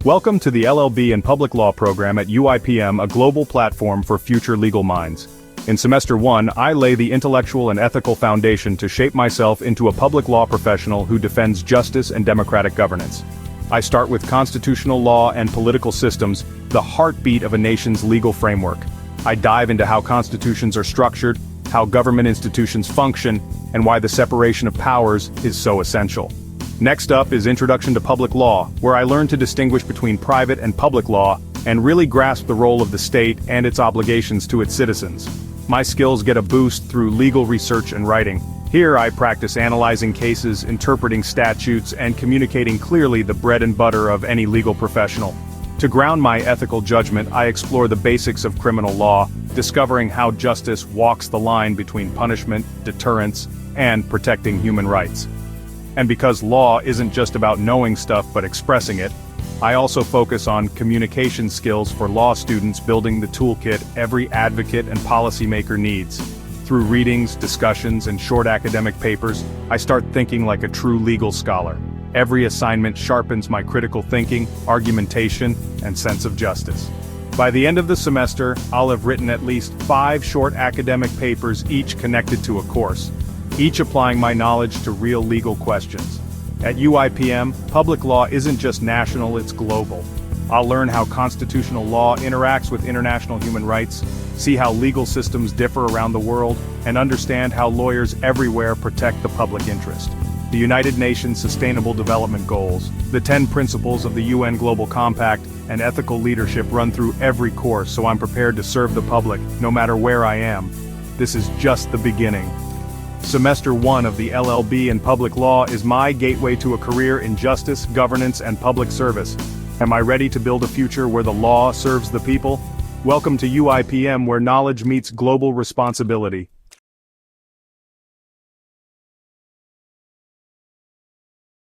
Welcome to the LLB and Public Law program at UIPM, a global platform for future legal minds. In Semester 1, I lay the intellectual and ethical foundation to shape myself into a public law professional who defends justice and democratic governance. I start with constitutional law and political systems, the heartbeat of a nation's legal framework. I dive into how constitutions are structured, how government institutions function, and why the separation of powers is so essential. Next up is Introduction to Public Law, where I learn to distinguish between private and public law, and really grasp the role of the state and its obligations to its citizens. My skills get a boost through legal research and writing. Here I practice analyzing cases, interpreting statutes, and communicating clearly, the bread and butter of any legal professional. To ground my ethical judgment, I explore the basics of criminal law, discovering how justice walks the line between punishment, deterrence, and protecting human rights. And because law isn't just about knowing stuff but expressing it, I also focus on communication skills for law students, building the toolkit every advocate and policymaker needs. Through readings, discussions, and short academic papers, I start thinking like a true legal scholar. Every assignment sharpens my critical thinking, argumentation, and sense of justice. By the end of the semester, I'll have written at least 5 short academic papers, each connected to a course, each applying my knowledge to real legal questions. At UIPM, public law isn't just national, it's global. I'll learn how constitutional law interacts with international human rights, see how legal systems differ around the world, and understand how lawyers everywhere protect the public interest. The United Nations Sustainable Development Goals, the 10 principles of the UN Global Compact, and ethical leadership run through every course, so I'm prepared to serve the public, no matter where I am. This is just the beginning. Semester 1 of the LLB in Public Law is my gateway to a career in justice, governance, and public service. Am I ready to build a future where the law serves the people? Welcome to UIPM, where knowledge meets global responsibility.